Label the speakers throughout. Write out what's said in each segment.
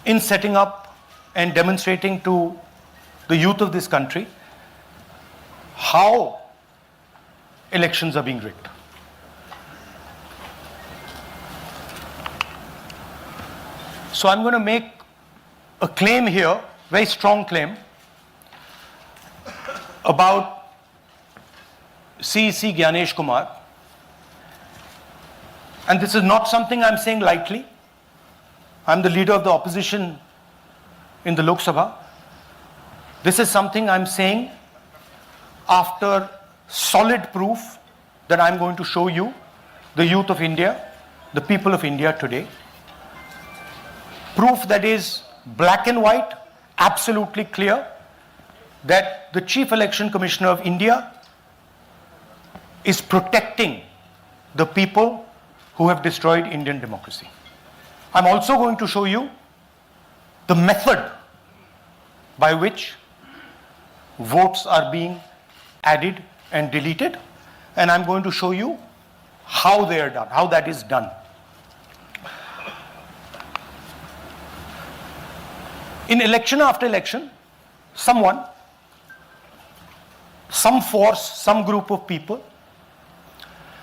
Speaker 1: in setting up and demonstrating to the youth of this country how elections are being rigged. So I'm going to make a claim here, very strong claim, about CEC Gyanesh Kumar. And this is not something I'm saying lightly. I'm the leader of the opposition in the Lok Sabha. This is something I'm saying after solid proof that I'm going to show you, the youth of India, the people of India today. Proof that is black and white, absolutely clear, that the Chief Election Commissioner of India is protecting the people who have destroyed Indian democracy. I'm also going to show you the method by which votes are being added and deleted, and I'm going to show you how they are done, how that is done. In election after election, someone, some force, some group of people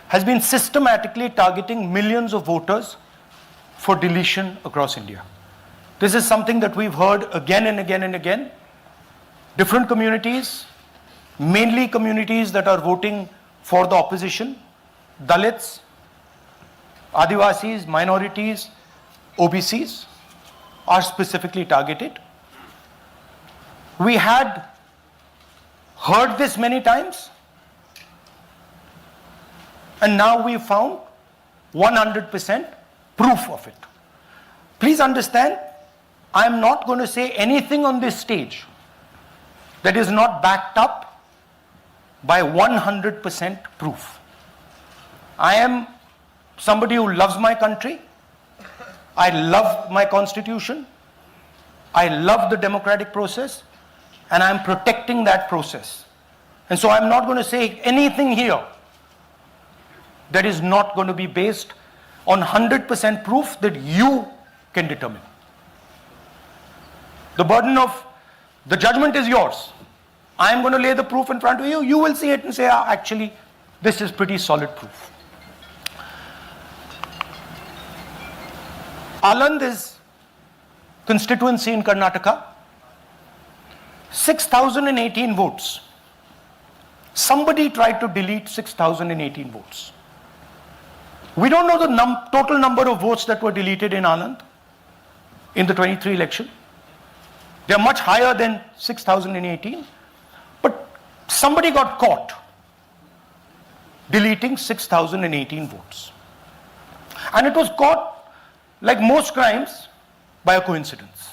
Speaker 1: has been systematically targeting millions of voters for deletion across India. This is something that we've heard again and again and again. Different communities, mainly communities that are voting for the opposition, Dalits, Adivasis, minorities, OBCs, are specifically targeted. We had heard this many times, and now we found 100% proof of it. Please understand, I am not going to say anything on this stage that is not backed up by 100% proof. I am somebody who loves my country. I love my constitution. I love the democratic process, and I am protecting that process. And so I'm not going to say anything here that is not going to be based on 100% proof that you can determine. The burden of the judgment is yours. I am going to lay the proof in front of you. You will see it and say, actually, this is pretty solid proof. Aland is constituency in Karnataka. 6,018 votes. Somebody tried to delete 6,018 votes. We don't know the total number of votes that were deleted in Anand in the 23 election. They are much higher than 6,018. But somebody got caught deleting 6,018 votes. And it was caught, like most crimes, by a coincidence.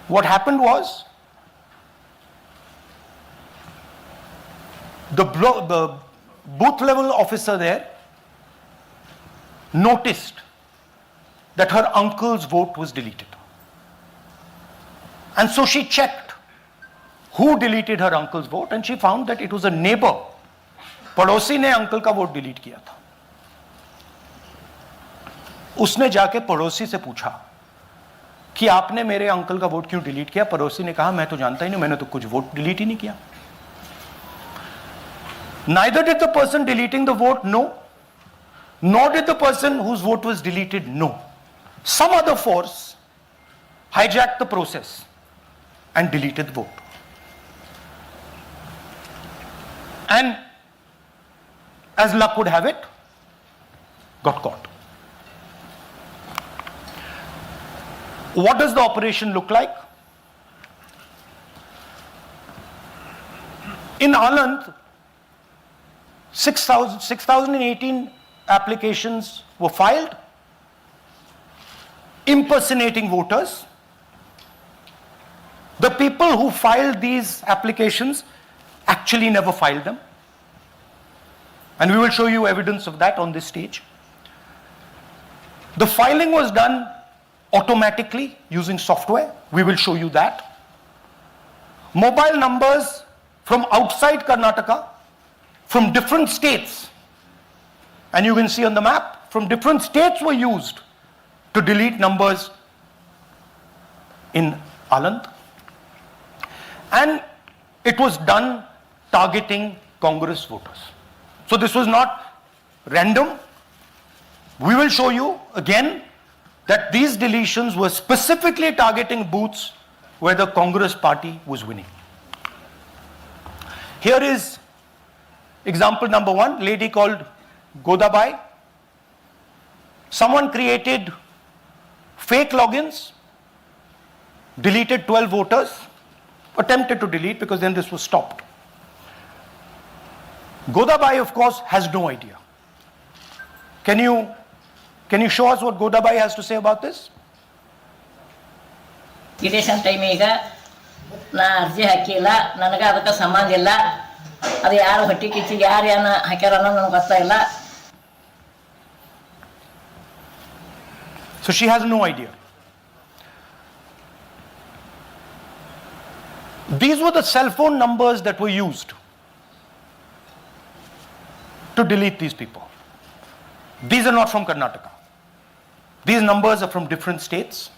Speaker 1: What happened was, the booth level officer there noticed that her uncle's vote was deleted. And so she checked who deleted her uncle's vote, and she found that it was a neighbor. पड़ोसी ने uncle का vote delete किया था. उसने जाके पड़ोसी से पूछा कि आपने मेरे अंकल का वोट क्यों डिलीट किया. पड़ोसी ने कहा, मैं तो जानता ही नहीं, मैंने तो कुछ वोट डिलीट ही नहीं किया. Neither did the person deleting the vote know, nor did the person whose vote was deleted know. Some other force hijacked the process and deleted the vote. And as luck would have it, got caught. What does the operation look like? In Anand, 6,018 applications were filed, impersonating voters. The people who filed these applications actually never filed them. And we will show you evidence of that on this stage. The filing was done automatically using software. We will show you that. Mobile numbers from outside Karnataka, from different states, and you can see on the map, from different states were used to delete numbers in Aland. And it was done targeting Congress voters. So this was not random. We will show you again that these deletions were specifically targeting booths where the Congress party was winning. Here is example number 1, lady called Godabai. Someone created fake logins, deleted 12 voters, attempted to delete because then this was stopped. Godabai, of course, has no idea. Can you show us what Godabai has to say about this?
Speaker 2: Election time ಈಗ ನಾ ಅರ್ಜಿ ಹಾಕಿಲ್ಲ, ನನಗೆ ಅದಕ್ಕೆ ಸಂಬಂಧ ಇಲ್ಲ, ಅದು ಯಾರು ಹೊಟ್ಟಿ ಕಿಚ್ಚಿಗೆ ಯಾರು ಏನು ಹಾಕ್ಯಾರ ಅನ್ನೋದು ನನಗೆ ಗೊತ್ತಾಗಿಲ್ಲ.
Speaker 1: So she has no idea. These were the cell phone numbers that were used to delete these people. These are not from Karnataka. These numbers are from different states.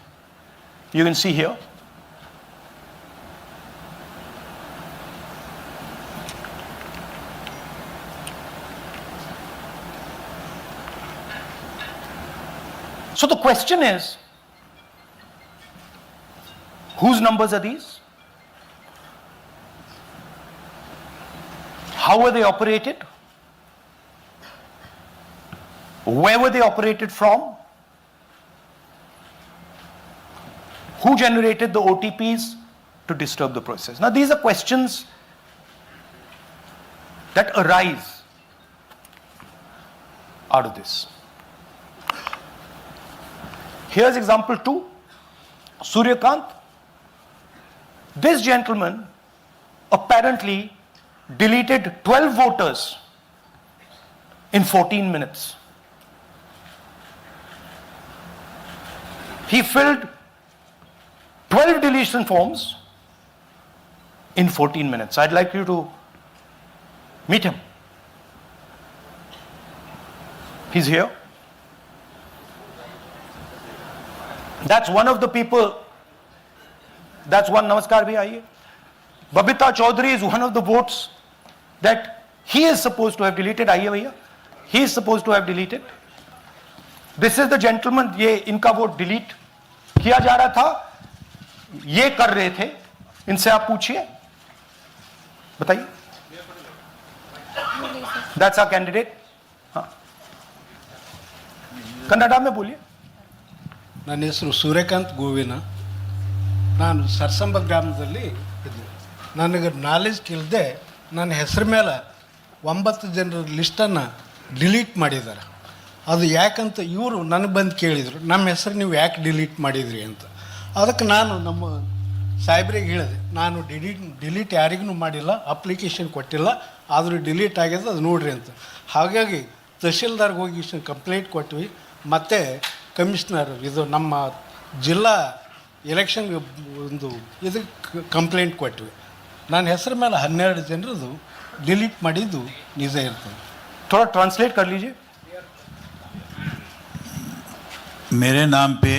Speaker 1: You can see here. So the question is, whose numbers are these? How were they operated? Where were they operated from? Who generated the OTPs to disturb the process? Now these are questions that arise out of this. Here's example 2, Suryakant. This gentleman apparently deleted 12 voters in 14 minutes. He filled 12 deletion forms in 14 minutes. I'd like you to meet him. He's here. That's one of the people. That's one. Namaskar bhi aiye. Babita Chaudhary is one of the votes that he is supposed to have deleted. Aiye bhaiya. He is supposed to have deleted. This is the gentleman. ये इनका vote delete किया जा रहा था. ये कर रहे थे. इनसे आप पूछिए. बताइए. That's our candidate. हाँ. कन्नड़ा में बोलिए.
Speaker 3: ನನ್ನ ಹೆಸರು ಸೂರ್ಯಕಾಂತ್ ಗೋವಿನ. ನಾನು ಸರ್ಸಂಬ ಗ್ರಾಮದಲ್ಲಿ ಇದ್ದೆ. ನನಗೆ ನಾಲೆಜ್ ಇಲ್ಲದೆ ನನ್ನ ಹೆಸರು ಮೇಲೆ 9 ಜನರ ಲಿಸ್ಟನ್ನು ಡಿಲೀಟ್ ಮಾಡಿದ್ದಾರೆ. ಅದು ಯಾಕಂತ ಇವರು ನನಗೆ ಬಂದು ಕೇಳಿದರು, ನಮ್ಮ ಹೆಸರು ನೀವು ಯಾಕೆ ಡಿಲೀಟ್ ಮಾಡಿದ್ರಿ ಅಂತ. ಅದಕ್ಕೆ ನಾನು ನಮ್ಮ ಸಾಹೇಬ್ರಿಗೆ ಹೇಳಿದೆ, ನಾನು ಡಿಲೀಟ್ ಯಾರಿಗೂ ಮಾಡಿಲ್ಲ, ಅಪ್ಲಿಕೇಶನ್ ಕೊಟ್ಟಿಲ್ಲ, ಆದರೂ ಡಿಲೀಟ್ ಆಗ್ಯದ ಅದು ನೋಡ್ರಿ ಅಂತ. ಹಾಗಾಗಿ ತಹಶೀಲ್ದಾರ್ಗೆ ಹೋಗಿ ಕಂಪ್ಲೇಂಟ್ ಕೊಟ್ವಿ. ಮತ್ತು ಕಮಿಷ್ನರ್ ಇದು ನಮ್ಮ ಜಿಲ್ಲಾ ಎಲೆಕ್ಷನ್ ಒಂದು ಇದಕ್ಕೆ ಕಂಪ್ಲೇಂಟ್ ಕೊಟ್ವಿ. ನನ್ನ ಹೆಸರು ಮೇಲೆ 12 ಜನರದು ಡಿಲೀಟ್ ಮಾಡಿದ್ದು ನಿಜ ಇರ್ತದೆ.
Speaker 1: थोड़ा ट्रांसलेट कर लीजिए.
Speaker 4: मेरे नाम पे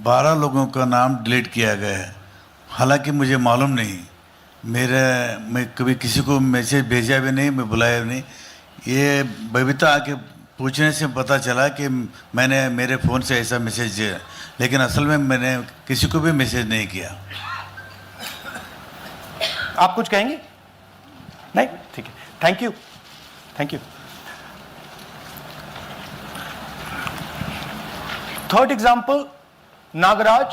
Speaker 4: 12 लोगों का नाम डिलीट किया गया है. हालांकि मुझे मालूम नहीं, मैं कभी किसी को मैसेज भेजा भी नहीं, मैं बुलाया भी नहीं. ये बबीता आके पूछने से पता चला कि मैंने मेरे फ़ोन से ऐसा मैसेज दिया, लेकिन असल में मैंने किसी को भी मैसेज नहीं किया.
Speaker 1: आप कुछ कहेंगे? नहीं? ठीक है. Thank you. Thank you. Third example, Nagaraj.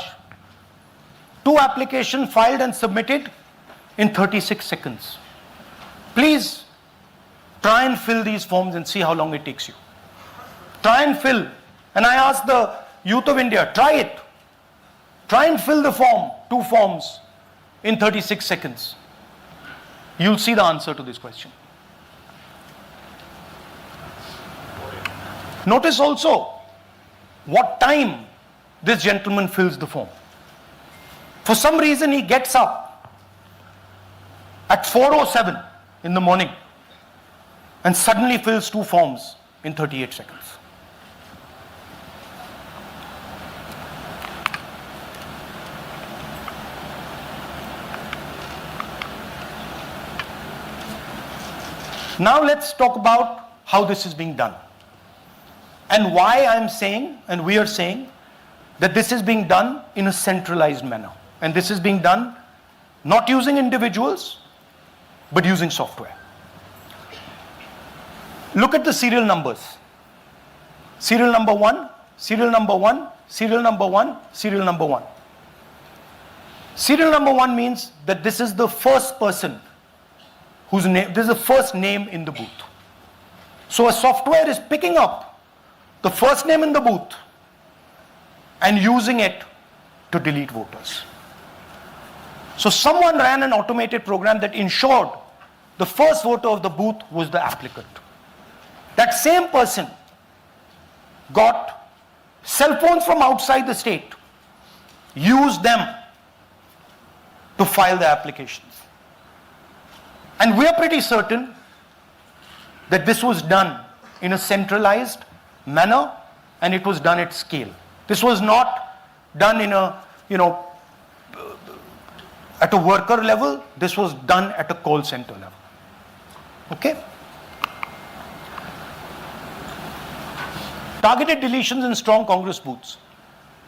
Speaker 1: 2 applications filed and submitted in 36 seconds. Please try and fill these forms and see how long it takes you. Try and fill. And I ask the youth of India, try it. Try and fill the form, 2 forms in 36 seconds. You'll see the answer to this question. Notice also what time this gentleman fills the form. For some reason he gets up at 4:07 in the morning and suddenly fills 2 forms in 38 seconds. Now let's talk about how this is being done. And why I'm saying, and we are saying, that this is being done in a centralized manner. And this is being done not using individuals, but using software. Look at the serial numbers. Serial number 1, serial number 1, serial number 1, serial number 1. Serial number 1 means that this is the first person whose name, this is the first name in the booth. So a software is picking up the first name in the booth and using it to delete voters. So someone ran an automated program that ensured the first voter of the booth was the applicant. That same person got cell phones from outside the state, used them to file the applications. And we are pretty certain that this was done in a centralized manner and it was done at scale. This was not done in a, at a worker level. This was done at a call center level. Okay? Targeted deletions in strong Congress booths.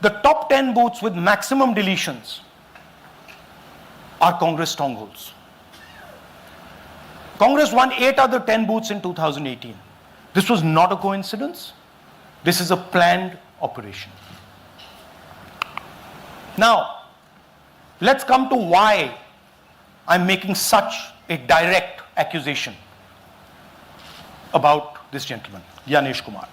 Speaker 1: The top 10 booths with maximum deletions are Congress strongholds. Congress won 8 other 10 booths in 2018. This was not a coincidence. This is a planned operation. Now, let's come to why I'm making such a direct accusation about this gentleman, Gyanesh Kumar.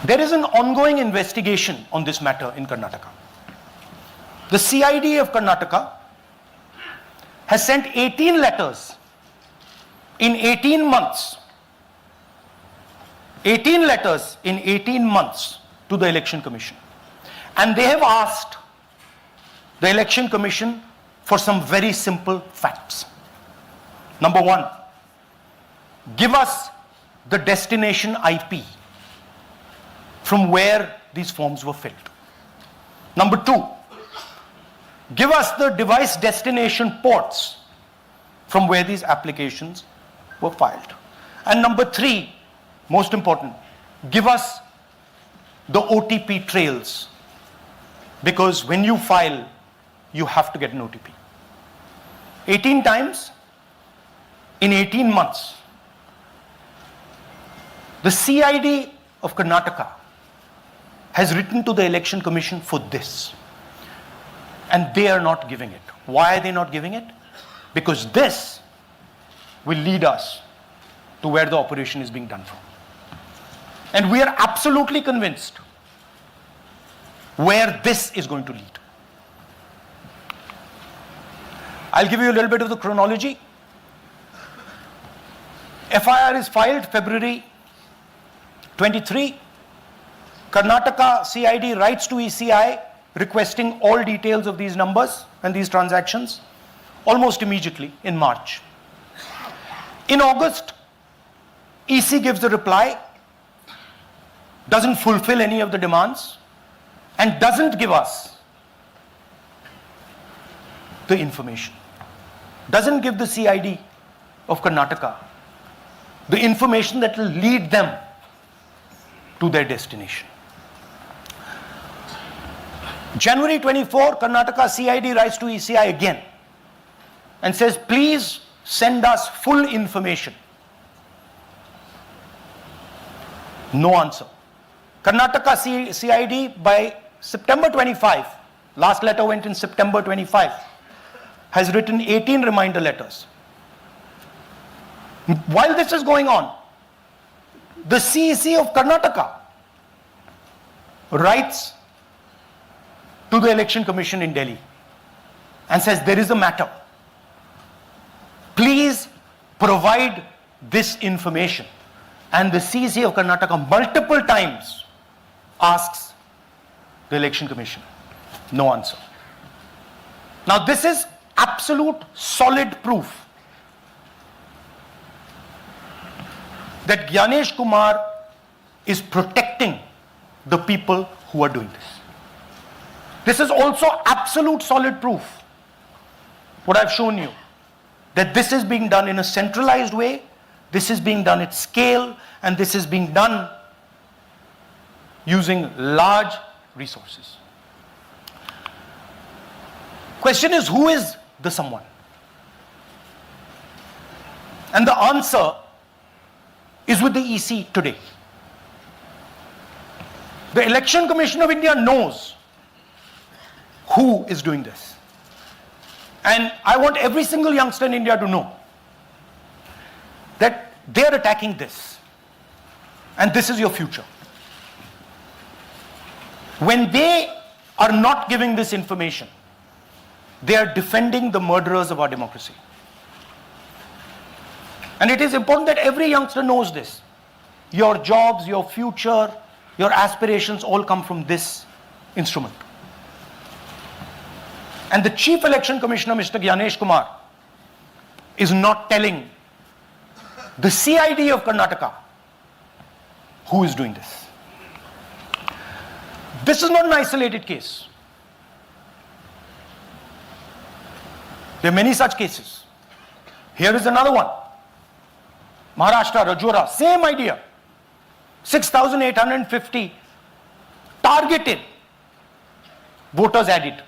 Speaker 1: There is an ongoing investigation on this matter in Karnataka. The CID of Karnataka has sent 18 letters in 18 months. 18 letters in 18 months to the Election Commission. And they have asked the Election Commission for some very simple facts. Number 1, give us the destination IP from where these forms were filled. Number 2, give us the device destination ports from where these applications were filed. And number 3, most important, give us the OTP trails, because when you file, you have to get an OTP. 18 times in 18 months. The CID of Karnataka has written to the Election Commission for this. And they are not giving it. Why are they not giving it? Because this will lead us to where the operation is being done from. And we are absolutely convinced where this is going to lead. I'll give you a little bit of the chronology. FIR is filed February 23. Karnataka CID writes to ECI requesting all details of these numbers and these transactions almost immediately in March. In August, EC gives a reply, doesn't fulfill any of the demands, and doesn't give us the information. Doesn't give the CID of Karnataka the information that will lead them to their destination. January 24, Karnataka CID writes to ECI again and says, please send us full information. No answer. Karnataka CID by September 25, last letter went in September 25, has written 18 reminder letters. While this is going on, the CEC of Karnataka writes to the Election Commission in Delhi and says, there is a matter. Please provide this information. And the CEC of Karnataka multiple times asks the Election Commission. No answer. Now this is absolute solid proof that Gyanesh Kumar is protecting the people who are doing this. This is also absolute solid proof, what I've shown you, that this is being done in a centralized way, this is being done at scale, and this is being done using large resources. Question is, who is the someone? And the answer is with the EC today. The Election Commission of India knows who is doing this. And I want every single youngster in India to know that they are attacking this. And this is your future. When they are not giving this information, they are defending the murderers of our democracy. And it is important that every youngster knows this. Your jobs, your future, your aspirations all come from this instrument. And the Chief Election Commissioner, Mr. Gyanesh Kumar, is not telling the CID of Karnataka who is doing this. This is not an isolated case. There are many such cases. Here is another one. Maharashtra, Rajora, same idea. 6,850 targeted voters added.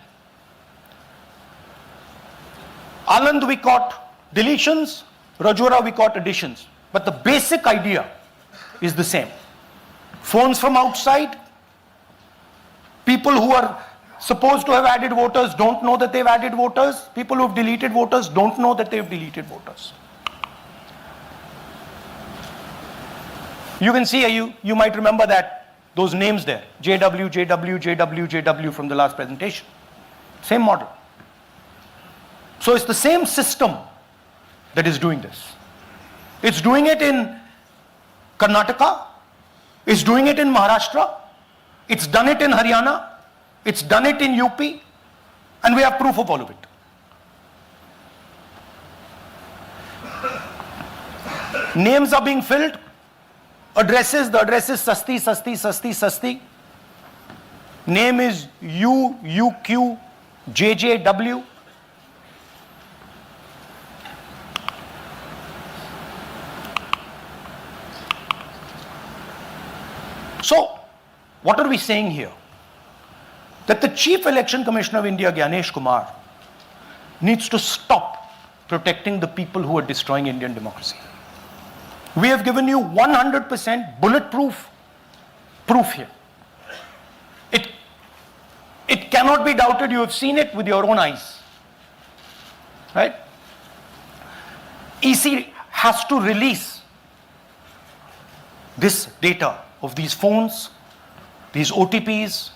Speaker 1: Anand we caught deletions, Rajora we caught additions. But the basic idea is the same. Phones from outside, people who are supposed to have added voters don't know that they've added voters. People who've deleted voters don't know that they've deleted voters. You can see, you might remember that, those names there. JW, JW, JW, JW from the last presentation. Same model. So it's the same system that is doing this. It's doing it in Karnataka. It's doing it in Maharashtra. It's done it in Haryana. It's done it in UP. And we have proof of all of it. Names are being filled. Addresses, the address is Sasti, Sasti, Sasti, Sasti. Name is UQ, JJW. So, what are we saying here? That the Chief Election Commissioner of India, Gyanesh Kumar, needs to stop protecting the people who are destroying Indian democracy. We have given you 100% bulletproof proof here. It cannot be doubted. You have seen it with your own eyes. Right? EC has to release this data of these phones, these OTPs,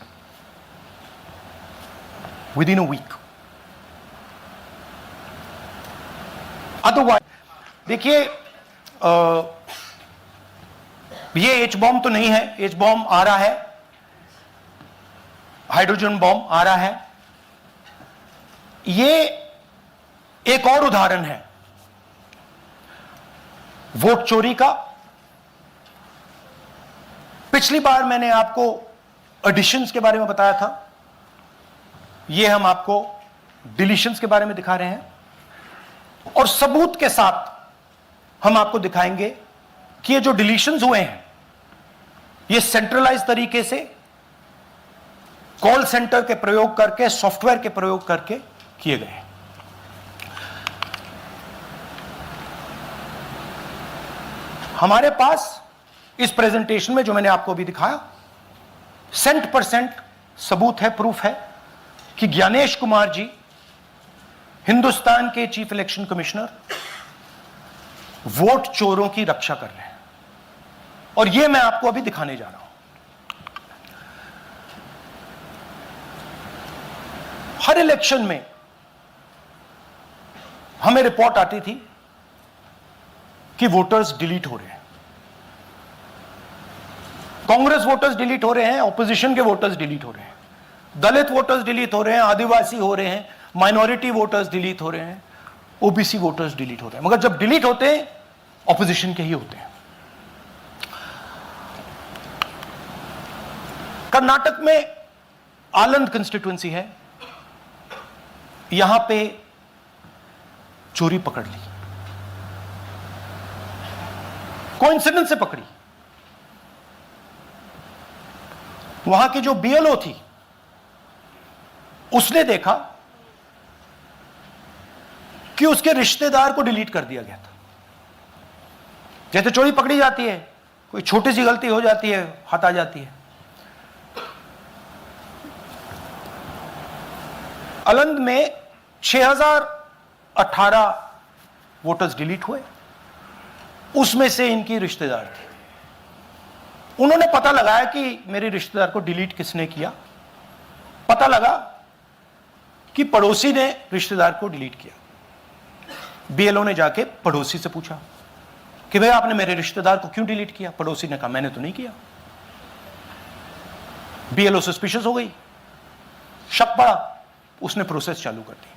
Speaker 1: within a week. Otherwise, देखिए ये H bomb तो नहीं है, H bomb आ रहा है, hydrogen bomb आ रहा है. ये एक और उदाहरण है वोट चोरी का. पिछली बार मैंने आपको एडिशंस के बारे में बताया था, ये हम आपको डिलीशंस के बारे में दिखा रहे हैं, और सबूत के साथ हम आपको दिखाएंगे कि ये जो डिलीशंस हुए हैं ये सेंट्रलाइज तरीके से कॉल सेंटर के प्रयोग करके, सॉफ्टवेयर के प्रयोग करके किए गए हैं. हमारे पास इस प्रेजेंटेशन में जो मैंने आपको अभी दिखाया 100% सबूत है, प्रूफ है कि ज्ञानेश कुमार जी हिंदुस्तान के चीफ इलेक्शन कमिश्नर वोट चोरों की रक्षा कर रहे हैं. और यह मैं आपको अभी दिखाने जा रहा हूं. हर इलेक्शन में हमें रिपोर्ट आती थी कि वोटर्स डिलीट हो रहे हैं. कांग्रेस वोटर्स डिलीट हो रहे हैं, ऑपोजिशन के वोटर्स डिलीट हो रहे हैं, दलित वोटर्स डिलीट हो रहे हैं, आदिवासी हो रहे हैं, माइनॉरिटी वोटर्स डिलीट हो रहे हैं, ओबीसी वोटर्स डिलीट हो रहे हैं. मगर जब डिलीट होते हैं ऑपोजिशन के ही होते हैं. कर्नाटक में आलंद कंस्टिट्यूएंसी है. यहां पे चोरी पकड़ ली, कोइंसिडेंस से पकड़ी। वहां की जो बीएलओ थी उसने देखा कि उसके रिश्तेदार को डिलीट कर दिया गया था। जैसे चोरी पकड़ी जाती है, कोई छोटी सी गलती हो जाती है, हाथ आ जाती है। अलंद में 6018 वोटर्स डिलीट हुए, उसमें से इनकी रिश्तेदार थे। उन्होंने पता लगाया कि मेरे रिश्तेदार को डिलीट किसने किया। पता लगा कि पड़ोसी ने रिश्तेदार को डिलीट किया। बीएलओ ने जाके पड़ोसी से पूछा कि भाई आपने मेरे रिश्तेदार को क्यों डिलीट किया? पड़ोसी ने कहा मैंने तो नहीं किया। बीएलओ सस्पिशियस हो गई, शक पड़ा, उसने प्रोसेस चालू कर दी।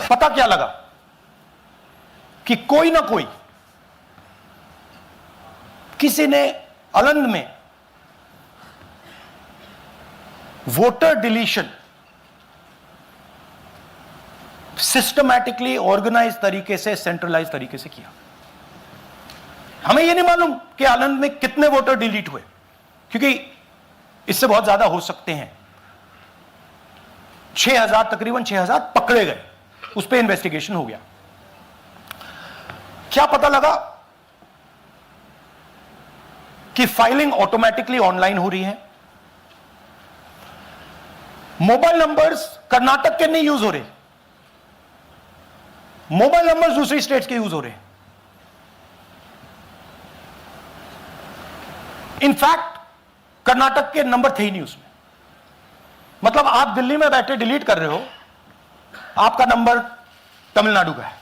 Speaker 1: पता क्या लगा कि कोई ना कोई, किसी ने अलंद में वोटर डिलीशन सिस्टमैटिकली ऑर्गेनाइज तरीके से, सेंट्रलाइज तरीके से किया। हमें यह नहीं मालूम कि अलंद में कितने वोटर डिलीट हुए, क्योंकि इससे बहुत ज्यादा हो सकते हैं। 6000, तकरीबन 6000 पकड़े गए, उस पर इन्वेस्टिगेशन हो गया। क्या पता लगा कि फाइलिंग ऑटोमेटिकली ऑनलाइन हो रही है। मोबाइल नंबर्स कर्नाटक के नहीं यूज हो रहे, मोबाइल नंबर्स दूसरी स्टेट्स के यूज हो रहे हैं। इनफैक्ट कर्नाटक के नंबर थे ही नहीं उसमें। मतलब आप दिल्ली में बैठे डिलीट कर रहे हो, आपका नंबर तमिलनाडु का है।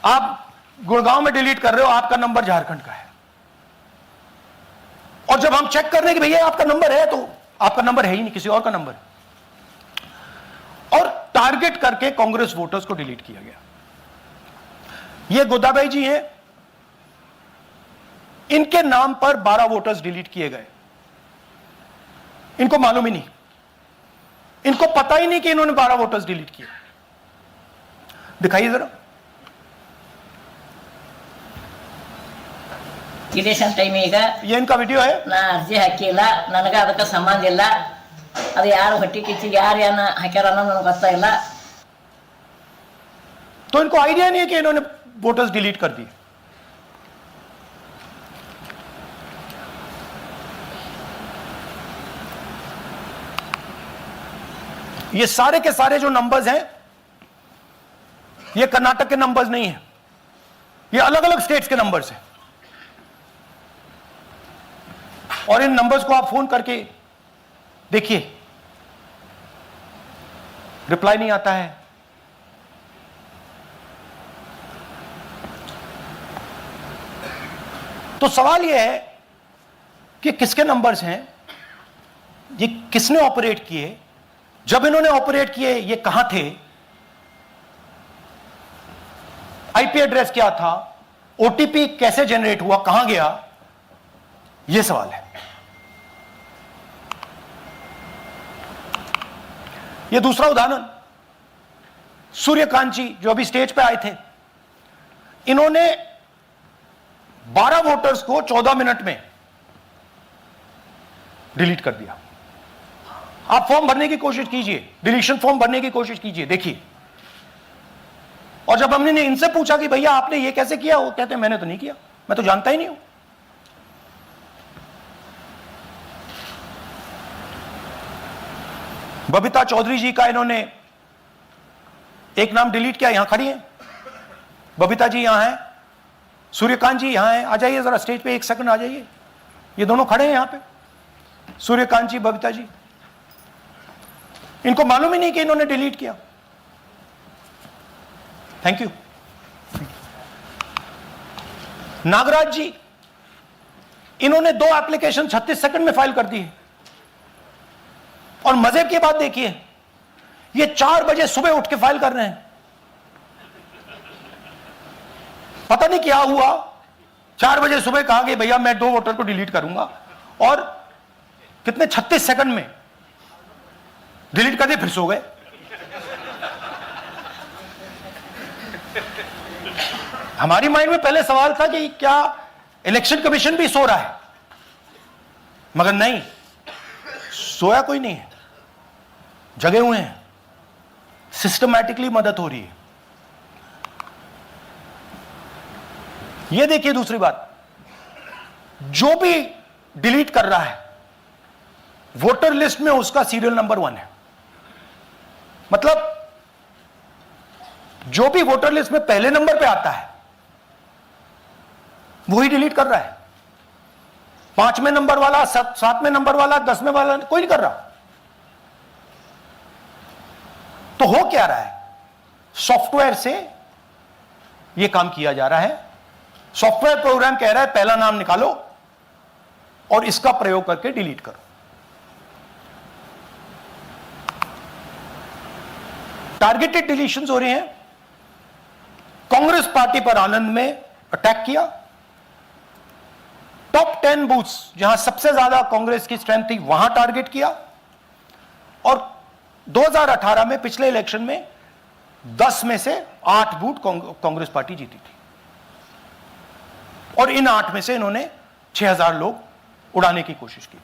Speaker 1: आप गुड़गांव में डिलीट कर रहे हो, आपका नंबर झारखंड का है। और जब हम चेक कर रहे हैं कि भैया आपका नंबर है, तो आपका नंबर है ही नहीं, किसी और का नंबर है। और टारगेट करके कांग्रेस वोटर्स को डिलीट किया गया। ये गोदाबाई जी हैं, इनके नाम पर 12 वोटर्स डिलीट किए गए। इनको मालूम ही नहीं, इनको पता ही नहीं कि इन्होंने 12 वोटर्स डिलीट किए। दिखाइए जरा।
Speaker 2: ಇಲೆಕ್ಷನ್ ಟೈಮ್ ಈಗ
Speaker 1: ये इनका वीडियो है।
Speaker 2: ನಾ ಅರ್ಜಿ ಹಾಕಿಲ್ಲ, ನನಗೆ ಅದಕ್ಕೆ ಸಂಬಂಧ ಇಲ್ಲ। ಅದು ಯಾರು ಹೊಟ್ಟಿ ಕಿಚ್ಚಿಗೆ ಯಾರು ಏನ ಹಾಕ್ಯಾರ ಅನ್ನೋದು ನನಗೆ ಗೊತ್ತಾಗಿಲ್ಲ।
Speaker 1: तो इनको आइडिया नहीं है कि इन्होंने वोटर्स डिलीट कर दिए। ये सारे के सारे जो नंबर्स हैं, ये कर्नाटक के नंबर्स नहीं है, ये अलग अलग स्टेट्स के नंबर्स हैं। और इन नंबर्स को आप फोन करके देखिए, रिप्लाई नहीं आता है। तो सवाल यह है कि किसके नंबर्स हैं, ये किसने ऑपरेट किए, जब इन्होंने ऑपरेट किए ये कहां थे, आईपी एड्रेस क्या था, ओटीपी कैसे जनरेट हुआ, कहां गया, यह सवाल है। यह दूसरा उदाहरण, सूर्यकांत जी जो अभी स्टेज पे आए थे, इन्होंने 12 वोटर्स को 14 मिनट में डिलीट कर दिया। आप फॉर्म भरने की कोशिश कीजिए, डिलीशन फॉर्म भरने की कोशिश कीजिए, देखिए। और जब हमने इनसे पूछा कि भैया आपने ये कैसे किया, वो कहते हैं मैंने तो नहीं किया, मैं तो जानता ही नहीं हूं। बबीता चौधरी जी का इन्होंने एक नाम डिलीट किया, यहां खड़ी हैं बबीता जी, यहां हैं। सूर्यकांत जी यहां हैं, आ जाइए जरा स्टेज पे, 1 सेकंड आ जाइए। ये दोनों खड़े हैं यहां पे, सूर्यकांत जी, बबीता जी। इनको मालूम ही नहीं कि इन्होंने डिलीट किया। Thank you. नागराज जी, इन्होंने 2 एप्लीकेशन 36 सेकंड में फाइल कर दी है। और मजे की बात देखिए, ये 4 बजे सुबह उठ के फाइल कर रहे हैं। पता नहीं क्या हुआ, 4 बजे सुबह कहा कि भैया मैं 2 वोटर को डिलीट करूंगा, और कितने 36 सेकंड में डिलीट कर दिए, फिर सो गए। हमारी माइंड में पहले सवाल था कि क्या इलेक्शन कमीशन भी सो रहा है, मगर नहीं, सोया कोई नहीं है, जगे हुए हैं, सिस्टमैटिकली मदद हो रही है। यह देखिए दूसरी बात, जो भी डिलीट कर रहा है वोटर लिस्ट में उसका सीरियल नंबर 1 है। मतलब जो भी वोटर लिस्ट में पहले नंबर पे आता है वही डिलीट कर रहा है। 5वें नंबर वाला, 7वें नंबर वाला, 10वें वाला कोई नहीं कर रहा। तो हो क्या रहा है, सॉफ्टवेयर से यह काम किया जा रहा है। सॉफ्टवेयर प्रोग्राम कह रहा है पहला नाम निकालो और इसका प्रयोग करके डिलीट करो। टारगेटेड डिलीशंस हो रहे हैं। कांग्रेस पार्टी पर आनंद में अटैक किया। टॉप 10 बूथ्स जहां सबसे ज्यादा कांग्रेस की स्ट्रेंथ थी वहां टारगेट किया। और 2018 में पिछले इलेक्शन में 10 में से 8 बूथ कांग्रेस पार्टी जीती थी और इन 8 में से इन्होंने 6000 लोग उड़ाने की कोशिश की।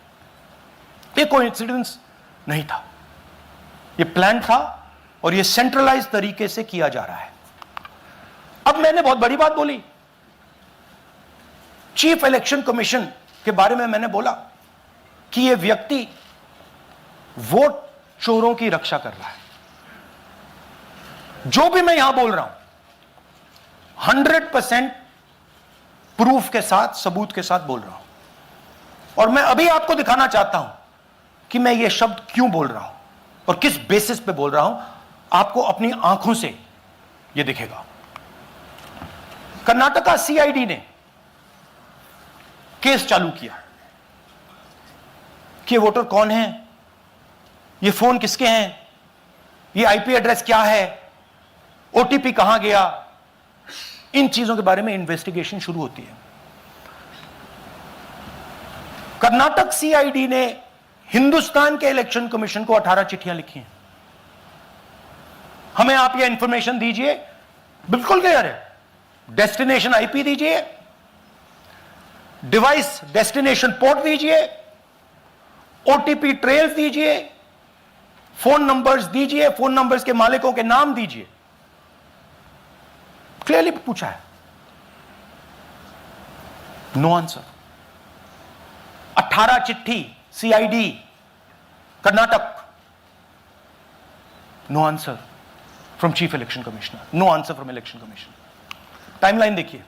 Speaker 1: ये कोइंसिडेंस नहीं था, ये प्लान था और ये सेंट्रलाइज तरीके से किया जा रहा है। अब मैंने बहुत बड़ी बात बोली, चीफ इलेक्शन कमीशन के बारे में मैंने बोला कि यह व्यक्ति वोट चोरों की रक्षा कर रहा है। जो भी मैं यहां बोल रहा हूं 100% प्रूफ के साथ, सबूत के साथ बोल रहा हूं। और मैं अभी आपको दिखाना चाहता हूं कि मैं ये शब्द क्यों बोल रहा हूं और किस बेसिस पे बोल रहा हूं। आपको अपनी आंखों से यह दिखेगा। कर्नाटका सीआईडी ने केस चालू किया कि वोटर कौन है, ये फोन किसके हैं, ये आईपी एड्रेस क्या है, ओटीपी कहां गया, इन चीजों के बारे में इन्वेस्टिगेशन शुरू होती है। कर्नाटक सीआईडी ने हिंदुस्तान के इलेक्शन कमीशन को 18 चिट्ठियां लिखी हैं। हमें आप यह इंफॉर्मेशन दीजिए, बिल्कुल क्लियर है, डेस्टिनेशन आईपी दीजिए, डिवाइस डेस्टिनेशन पोर्ट दीजिए, ओटीपी ट्रेल्स दीजिए, फोन नंबर्स दीजिए, फोन नंबर्स के मालिकों के नाम दीजिए। क्लियरली पूछा है, नो आंसर। 18 चिट्ठी CID Karnataka, no answer from chief election commissioner, no answer from election commission. Timeline देखिए,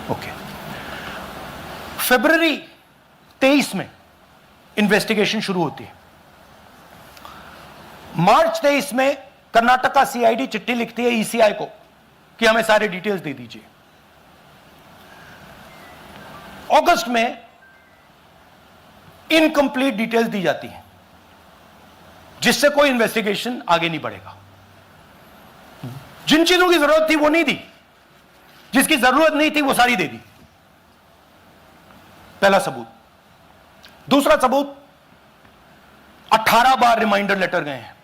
Speaker 1: ओके, फरवरी 23 में इन्वेस्टिगेशन शुरू होती है। मार्च 23 में कर्नाटका सीआईडी चिट्ठी लिखती है ईसीआई को कि हमें सारे डिटेल्स दे दीजिए। अगस्त में इनकंप्लीट डिटेल्स दी जाती हैं जिससे कोई इन्वेस्टिगेशन आगे नहीं बढ़ेगा। जिन चीजों की जरूरत थी वो नहीं दी, जिसकी जरूरत नहीं थी वो सारी दे दी। पहला सबूत। दूसरा सबूत, 18 बार रिमाइंडर लेटर गए हैं।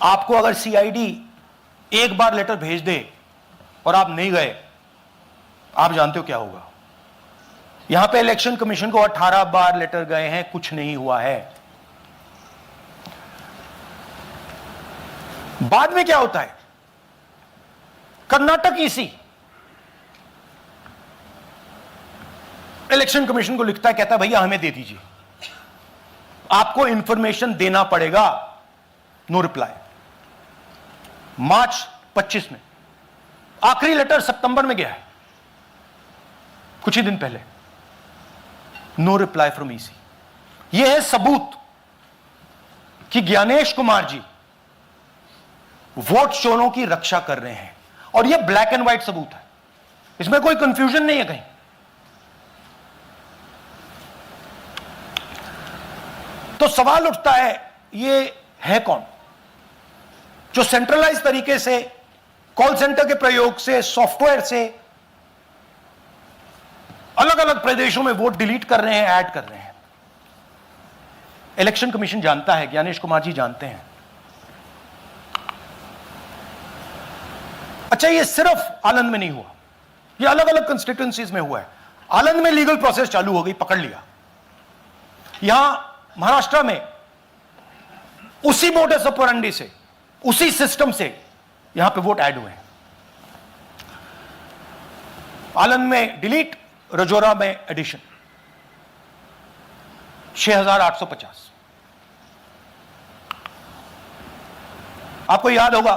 Speaker 1: आपको अगर सीआईडी एक बार लेटर भेज दे और आप नहीं गए, आप जानते हो क्या होगा। यहां पे इलेक्शन कमीशन को 18 बार लेटर गए हैं, कुछ नहीं हुआ है। बाद में क्या होता है, कर्नाटक ईसी इलेक्शन कमीशन को लिखता है, कहता है भैया हमें दे दीजिए, आपको इंफॉर्मेशन देना पड़ेगा। No reply. मार्च 25 में आखिरी लेटर सितंबर में गया है, कुछ ही दिन पहले। No reply from EC. यह है सबूत कि ज्ञानेश कुमार जी वोट चोरों की रक्षा कर रहे हैं, और यह ब्लैक एंड व्हाइट सबूत है, इसमें कोई कंफ्यूजन नहीं है कहीं। तो सवाल उठता है, ये है कौन जो सेंट्रलाइज तरीके से कॉल सेंटर के प्रयोग से, सॉफ्टवेयर से अलग अलग प्रदेशों में वोट डिलीट कर रहे हैं, ऐड कर रहे हैं। इलेक्शन कमीशन जानता है, ज्ञानेश कुमार जी जानते हैं। अच्छा, ये सिर्फ आनंद में नहीं हुआ, ये अलग अलग कंस्टिट्यूएंसीज में हुआ है। आनंद में लीगल प्रोसेस चालू हो गई, पकड़ लिया। यहां महाराष्ट्र में उसी मोडस ऑपरेंडी से, उसी सिस्टम से यहां पे वोट ऐड हुए हैं। आनंद में डिलीट, रजौरा में एडिशन, 6850। आपको याद होगा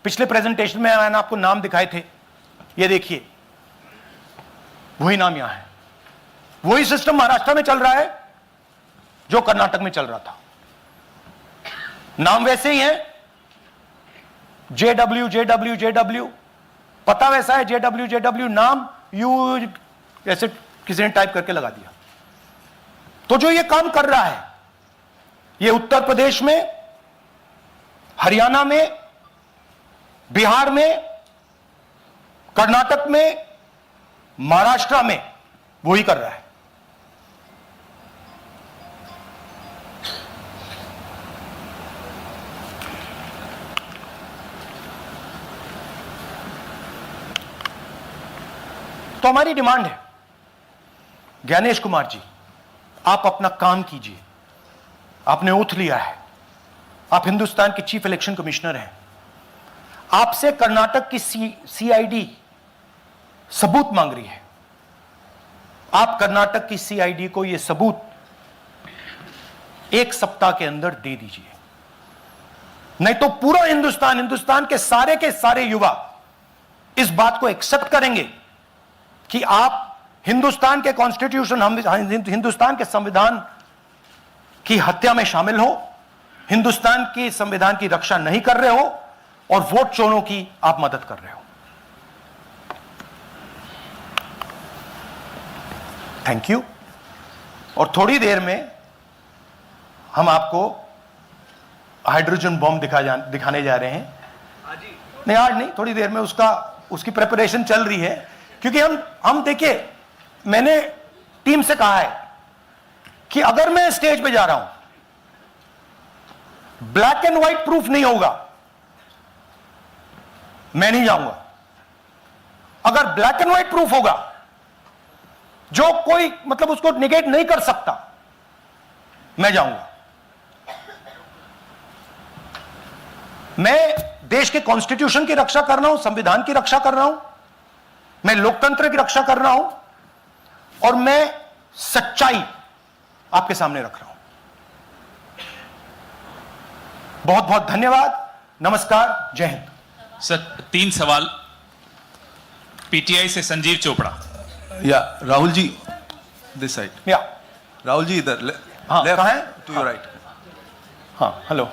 Speaker 1: पिछले प्रेजेंटेशन में मैंने आपको नाम दिखाए थे, ये देखिए वही नाम यहां है। वही सिस्टम महाराष्ट्र में चल रहा है जो कर्नाटक में चल रहा था। नाम वैसे ही है, जेडब्ल्यू जेडब्ल्यू जेडब्ल्यू, पता वैसा है जेडब्ल्यू जेडब्ल्यू, नाम यू ऐसे किसी ने टाइप करके लगा दिया। तो जो ये काम कर रहा है, ये उत्तर प्रदेश में, हरियाणा में, बिहार में, कर्नाटक में, महाराष्ट्र में वही कर रहा है। तो हमारी डिमांड है, ज्ञानेश कुमार जी, आप अपना काम कीजिए। आपने ओथ लिया है, आप हिंदुस्तान के चीफ इलेक्शन कमिश्नर हैं। आपसे कर्नाटक की सीआईडी सबूत मांग रही है। आप कर्नाटक की सीआईडी को यह सबूत 1 सप्ताह के अंदर दे दीजिए, नहीं तो पूरा हिंदुस्तान के सारे युवा इस बात को एक्सेप्ट करेंगे कि आप हिंदुस्तान के कॉन्स्टिट्यूशन, हिंदुस्तान के संविधान की हत्या में शामिल हो, हिंदुस्तान की संविधान की रक्षा नहीं कर रहे हो और वोट चोरों की आप मदद कर रहे हो। Thank you. और थोड़ी देर में हम आपको हाइड्रोजन बॉम्ब दिखाने जा रहे हैं। नहीं, आज नहीं, थोड़ी देर में उसकी प्रिपरेशन चल रही है। क्योंकि हम देखिए, मैंने टीम से कहा है कि अगर मैं स्टेज पे जा रहा हूं, ब्लैक एंड व्हाइट प्रूफ नहीं होगा, मैं नहीं जाऊंगा। अगर ब्लैक एंड व्हाइट प्रूफ होगा, जो कोई मतलब उसको निगेट नहीं कर सकता, मैं जाऊंगा। मैं देश के कॉन्स्टिट्यूशन की रक्षा कर रहा हूं, संविधान की रक्षा कर रहा हूं, मैं लोकतंत्र की रक्षा कर रहा हूं और मैं सच्चाई आपके सामने रख रहा हूं। बहुत बहुत धन्यवाद, नमस्कार, जय हिंद।
Speaker 5: सर, 3 सवाल। पीटीआई से संजीव चोपड़ा।
Speaker 6: या राहुल जी, दिस साइड।
Speaker 1: या
Speaker 6: राहुल जी इधर,
Speaker 1: हाँ, कहाँ है?
Speaker 6: To your right.
Speaker 1: हाँ, हेलो।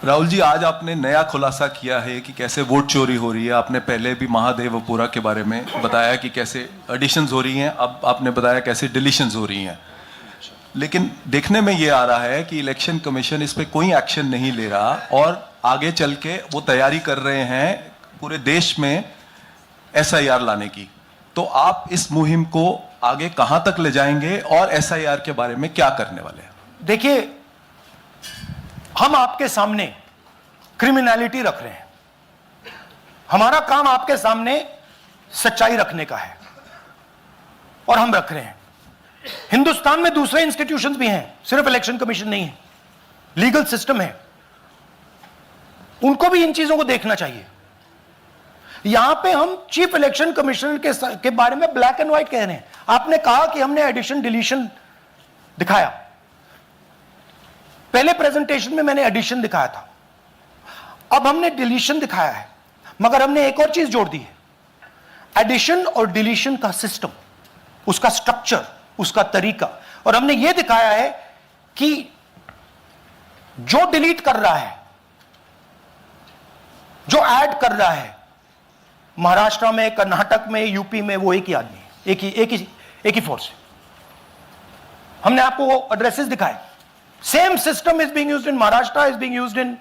Speaker 6: राहुल जी, आज आपने नया खुलासा किया है कि कैसे वोट चोरी हो रही है। आपने पहले भी महादेवपुरा के बारे में बताया कि कैसे एडिशंस हो रही हैं, अब आपने बताया कैसे डिलीशंस हो रही हैं। लेकिन देखने में ये आ रहा है कि इलेक्शन कमीशन इस पे कोई एक्शन नहीं ले रहा और आगे चल के वो तैयारी कर रहे हैं पूरे देश में एसआईआर लाने की। तो आप इस मुहिम को आगे कहां तक ले जाएंगे और एसआईआर के बारे में क्या करने वाले हैं?
Speaker 1: देखिए, हम आपके सामने क्रिमिनलिटी रख रहे हैं। हमारा काम आपके सामने सच्चाई रखने का है और हम रख रहे हैं। हिंदुस्तान में दूसरे इंस्टीट्यूशंस भी हैं, सिर्फ इलेक्शन कमीशन नहीं है, लीगल सिस्टम है, उनको भी इन चीजों को देखना चाहिए। यहां पे हम चीफ इलेक्शन कमिश्नर के बारे में ब्लैक एंड व्हाइट कह रहे हैं। आपने कहा कि हमने एडिशन डिलीशन दिखाया, पहले प्रेजेंटेशन में मैंने एडिशन दिखाया था, अब हमने डिलीशन दिखाया है, मगर हमने एक और चीज जोड़ दी है। एडिशन और डिलीशन का सिस्टम, उसका स्ट्रक्चर, उसका तरीका, और हमने यह दिखाया है कि जो डिलीट कर रहा है, जो ऐड कर रहा है, महाराष्ट्र में, कर्नाटक में, यूपी में, वो एक ही आदमी है, एक ही फोर्स है। हमने आपको वो एड्रेसेस दिखाए। Same system is being used in Maharashtra, is being used in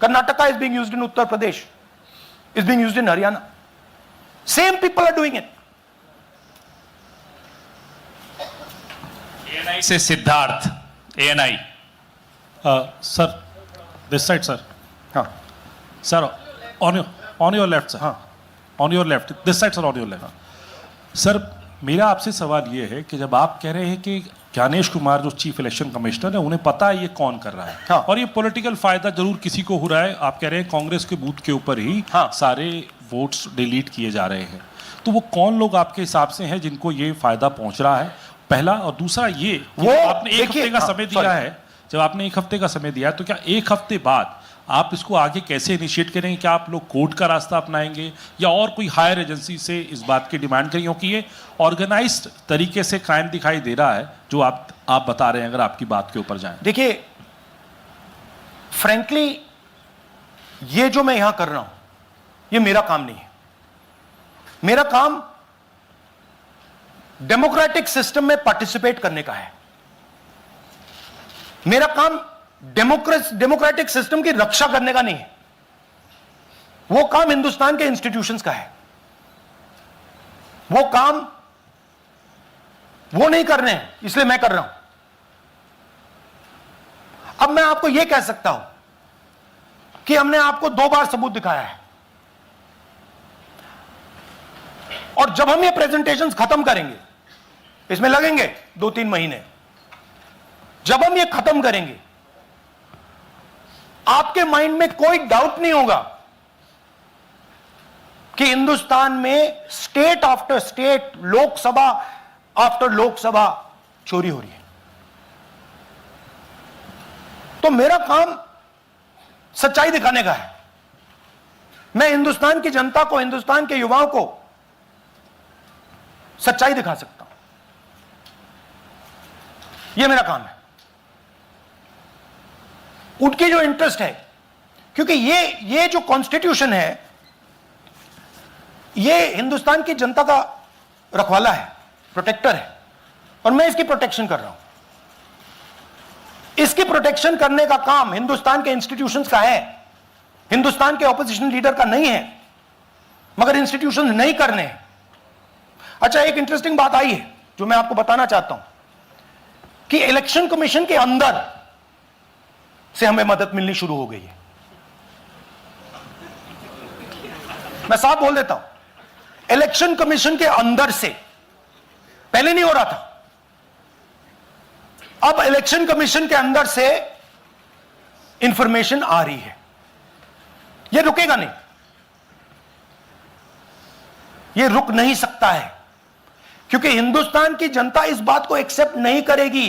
Speaker 1: Karnataka, is being used in Uttar Pradesh. is being used in Haryana. Same people are doing it.
Speaker 5: ANI से Siddharth, ANI.
Speaker 7: Sir, this side, sir.
Speaker 1: हाँ
Speaker 7: Sir, on your left, sir.
Speaker 1: हाँ
Speaker 7: On your left. This side, sir, on your left. Sir, मेरा आपसे सवाल ये है कि जब आप कह रहे हैं कि ज्ञानेश कुमार जो चीफ इलेक्शन कमिश्नर है उन्हें पता है ये कौन कर रहा है,
Speaker 1: हाँ।
Speaker 7: और ये पॉलिटिकल फायदा जरूर किसी को हो रहा है, आप कह रहे हैं कांग्रेस के बूथ के ऊपर ही
Speaker 1: हाँ।
Speaker 7: सारे वोट्स डिलीट किए जा रहे हैं, तो वो कौन लोग आपके हिसाब से हैं जिनको ये फायदा पहुंच रहा है, पहला। और दूसरा ये कि
Speaker 1: वो
Speaker 7: आपने एक
Speaker 1: देखिए,
Speaker 7: हफ्ते का
Speaker 1: हाँ,
Speaker 7: समय दिया
Speaker 1: sorry।
Speaker 7: है, जब आपने एक हफ्ते का समय दिया है तो क्या एक हफ्ते बाद आप इसको आगे कैसे इनिशिएट करेंगे? क्या आप लोग कोर्ट का रास्ता अपनाएंगे या और कोई हायर एजेंसी से इस बात की डिमांड करेंगे? क्योंकि ये ऑर्गेनाइज्ड तरीके से क्राइम दिखाई दे रहा है जो आप बता रहे हैं, अगर आपकी बात के ऊपर जाएं।
Speaker 1: देखिए, फ्रैंकली ये जो मैं यहां कर रहा हूं ये मेरा काम नहीं है। मेरा काम डेमोक्रेटिक सिस्टम में पार्टिसिपेट करने का है। मेरा काम डेमोक्रेटिक सिस्टम की रक्षा करने का नहीं है। वो काम हिंदुस्तान के इंस्टीट्यूशंस का है। वो काम वो नहीं कर रहे हैं, इसलिए मैं कर रहा हूं। अब मैं आपको यह कह सकता हूं कि हमने आपको 2 बार सबूत दिखाया है, और जब हम ये प्रेजेंटेशंस खत्म करेंगे, इसमें लगेंगे 2-3 महीने, जब हम ये खत्म करेंगे आपके माइंड में कोई डाउट नहीं होगा कि हिंदुस्तान में state after state, Lok Sabha after Lok Sabha चोरी हो रही है। तो मेरा काम सच्चाई दिखाने का है। मैं हिंदुस्तान की जनता को, हिंदुस्तान के युवाओं को सच्चाई दिखा सकता हूं। यह मेरा काम है। उनकी जो इंटरेस्ट है, क्योंकि ये जो कॉन्स्टिट्यूशन है ये हिंदुस्तान की जनता का रखवाला है, प्रोटेक्टर है, और मैं इसकी प्रोटेक्शन कर रहा हूं। इसकी प्रोटेक्शन करने का काम हिंदुस्तान के इंस्टीट्यूशंस का है, हिंदुस्तान के ऑपोजिशन लीडर का नहीं है। मगर इंस्टीट्यूशंस नहीं करने हैं। अच्छा, एक इंटरेस्टिंग बात आई है जो मैं आपको बताना चाहता हूं कि इलेक्शन कमीशन के अंदर से हमें मदद मिलनी शुरू हो गई है। मैं साफ बोल देता हूं, इलेक्शन कमीशन के अंदर से, पहले नहीं हो रहा था, अब इलेक्शन कमीशन के अंदर से इंफॉर्मेशन आ रही है। यह रुकेगा नहीं, यह रुक नहीं सकता है, क्योंकि हिंदुस्तान की जनता इस बात को एक्सेप्ट नहीं करेगी।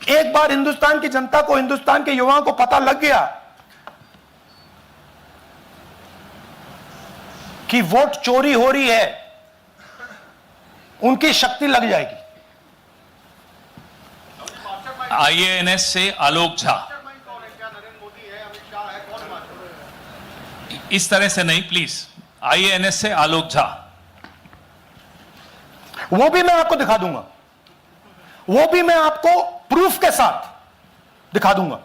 Speaker 1: एक बार हिंदुस्तान की जनता को, हिंदुस्तान के युवाओं को पता लग गया कि वोट चोरी हो रही है, उनकी शक्ति लग जाएगी।
Speaker 5: IANS से आलोक झा। इस तरह से नहीं प्लीज। IANS से आलोक झा।
Speaker 1: वो भी मैं आपको दिखा दूंगा, वो भी मैं आपको प्रूफ के साथ दिखा दूंगा,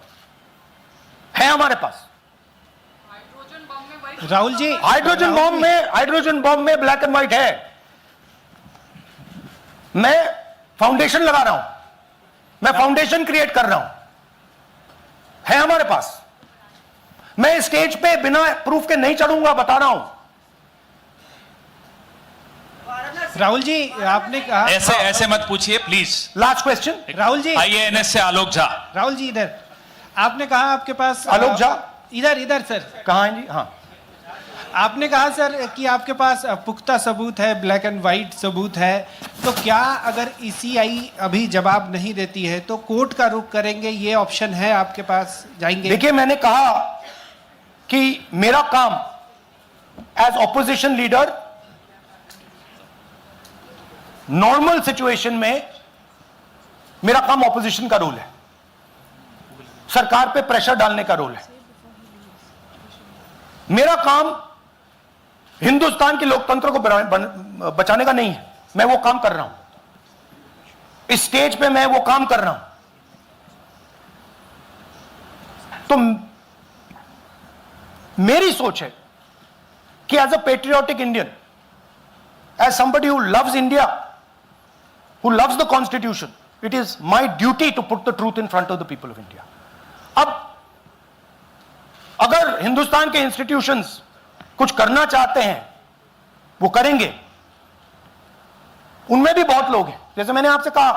Speaker 1: है हमारे पास।
Speaker 8: राहुल जी,
Speaker 1: हाइड्रोजन बॉम्ब में ब्लैक एंड व्हाइट है। मैं फाउंडेशन लगा रहा हूं, मैं फाउंडेशन क्रिएट कर रहा हूं, है हमारे पास। मैं स्टेज पे बिना प्रूफ के नहीं चढ़ूंगा, बता रहा हूं।
Speaker 8: राहुल जी, आपने कहा,
Speaker 5: ऐसे मत पूछिए please.
Speaker 1: Last question,
Speaker 8: Rahul ji,
Speaker 5: IANS से आलोक झा।
Speaker 8: राहुल जी इधर। आपने कहा आपके पास
Speaker 1: आलोक झा
Speaker 8: इधर सर।
Speaker 1: कहां हैं जी? हाँ,
Speaker 8: आपने कहा सर कि आपके पास पुख्ता सबूत है, ब्लैक एंड वाइट सबूत है, तो क्या अगर ECI अभी जवाब नहीं देती है तो कोर्ट का रुख करेंगे, ये ऑप्शन है आपके पास, जाएंगे?
Speaker 1: देखिए, मैंने कहा कि मेरा काम as opposition leader normal situation में मेरा काम ऑपोजिशन का रोल है, सरकार पे प्रेशर डालने का रोल है। मेरा काम हिंदुस्तान के लोकतंत्र को बचाने का नहीं है। मैं वो काम कर रहा हूं, इस स्टेज पे मैं वो काम कर रहा हूं। तो मेरी सोच है कि as a patriotic Indian, as somebody who loves India, who loves the constitution, it is my duty to put the truth in front of the people of India. अब अगर हिंदुस्तान के इंस्टीट्यूशंस कुछ करना चाहते हैं, वो करेंगे. उनमें भी बहुत लोग हैं, जैसे मैंने आपसे कहा,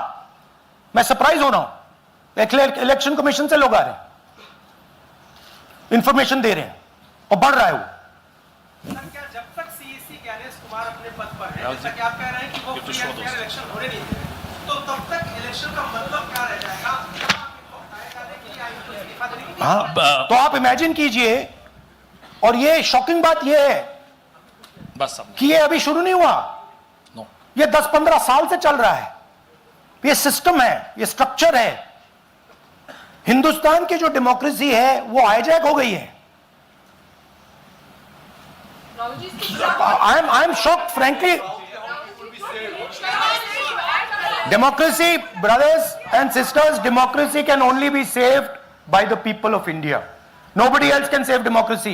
Speaker 1: मैं सरप्राइज हो रहा हूं, इलेक्शन कमीशन से लोग आ रहे हैं, इंफॉर्मेशन दे रहे हैं और बढ़ रहा है वो.
Speaker 8: सर, क्या जब तक सीईसी ज्ञानेश कुमार अपने पद पर है, जैसा कि आप कह रहे हैं कि वो फ्री एंड फेयर इलेक्शन होने नहीं दे रहे, तो तब तक इलेक्शन का मतलब क्या रह जाएगा?
Speaker 1: हाँ, तो आप इमेजिन कीजिए. और ये शॉकिंग बात ये है
Speaker 7: बस
Speaker 1: कि ये अभी शुरू नहीं हुआ, ये 10-15 साल से चल रहा है. ये सिस्टम है, ये स्ट्रक्चर है. हिंदुस्तान की जो डेमोक्रेसी है वो हाईजैक हो गई है. I am shocked frankly. Democracy, brothers and sisters, democracy can only be saved by the people of India. Nobody else can save democracy.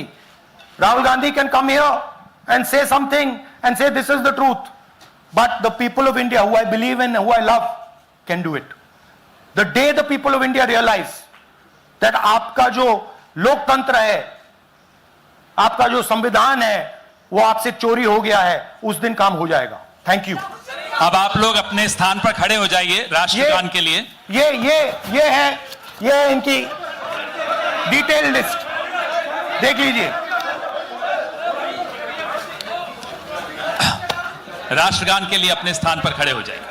Speaker 1: Rahul Gandhi can come here and say something and say this is the truth. But the people of India, who I believe in, who I love, can do it. The day the people of India realize that आपका जो लोकतंत्र है, आपका जो संविधान है, वो आपसे चोरी हो गया है, उस दिन काम हो जाएगा. Thank you.
Speaker 5: अब आप लोग अपने स्थान पर खड़े हो जाइए राष्ट्रगान के लिए.
Speaker 1: ये है इनकी डिटेल लिस्ट, देख लीजिए.
Speaker 5: राष्ट्रगान के लिए अपने स्थान पर खड़े हो जाइए.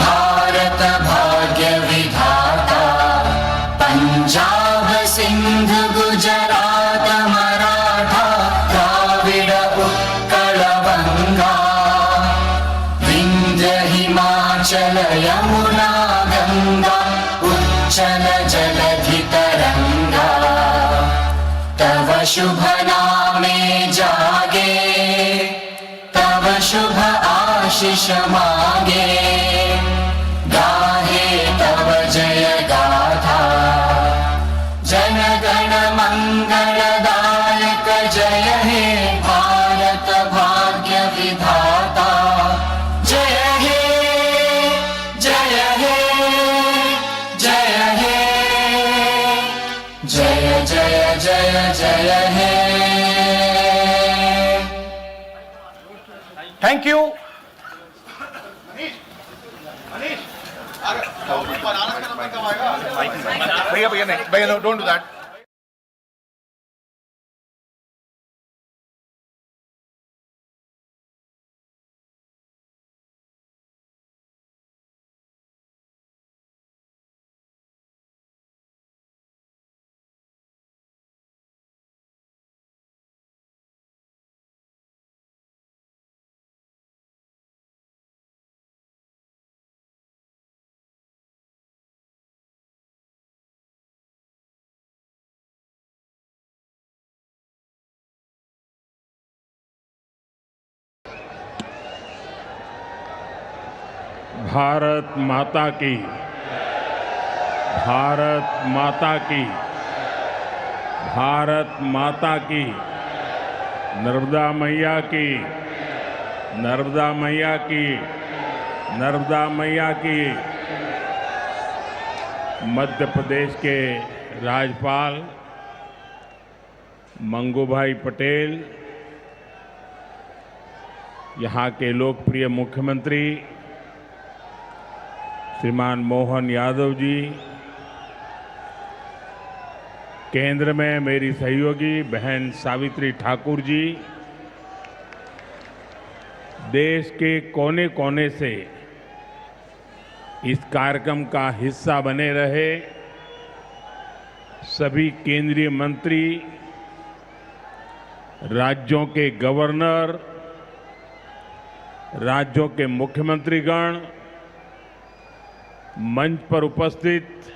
Speaker 9: भारत भाग्य विधाता, पंजाब सिंध गुजरात मराठा, द्राविड उत्कल बंगा, विंध्य हिमाचल यमुना गंगा, उच्चल जलधि तरंगा, तव शुभ नामे जागे, तव शुभ आशीष मांगे, गाहे तव जय गाथा, जन गण मंगलदायक जय हे भारत भाग्य विधाता, जय हे जय हे जय हे जय जय जय जय हे.
Speaker 1: Thank you. भैया नहीं, भैया डोंट डू दैट.
Speaker 10: भारत माता की, भारत माता की, भारत माता की, नर्मदा मैया की, नर्मदा मैया की, नर्मदा मैया की. मध्य प्रदेश के राज्यपाल मंगूभाई पटेल, यहाँ के लोकप्रिय मुख्यमंत्री श्रीमान मोहन यादव जी, केंद्र में मेरी सहयोगी बहन सावित्री ठाकुर जी, देश के कोने कोने से इस कार्यक्रम का हिस्सा बने रहे सभी केंद्रीय मंत्री, राज्यों के गवर्नर, राज्यों के मुख्यमंत्रीगण, मंच पर उपस्थित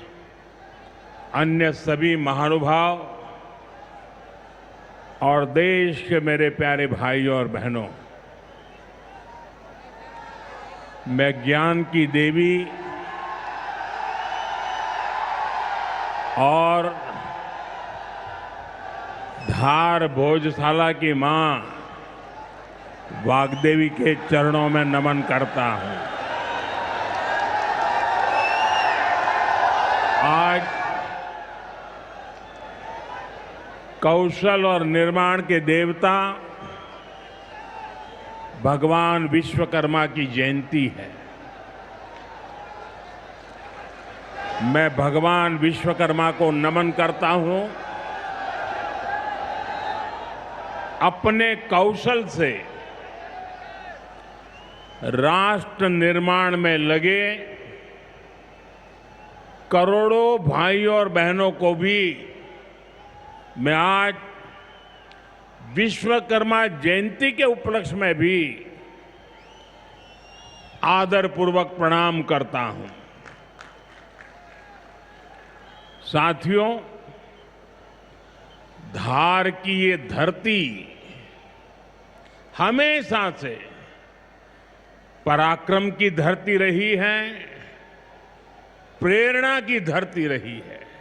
Speaker 10: अन्य सभी महानुभाव और देश के मेरे प्यारे भाइयों और बहनों, मैं ज्ञान की देवी और धार भोजशाला की मां वाग्देवी के चरणों में नमन करता हूं। आज कौशल और निर्माण के देवता भगवान विश्वकर्मा की जयंती है। मैं भगवान विश्वकर्मा को नमन करता हूं। अपने कौशल से राष्ट्र निर्माण में लगे करोड़ों भाइयों और बहनों को भी मैं आज विश्वकर्मा जयंती के उपलक्ष्य में भी आदरपूर्वक प्रणाम करता हूं। साथियों, धार की ये धरती हमेशा से पराक्रम की धरती रही है, प्रेरणा की धरती रही है।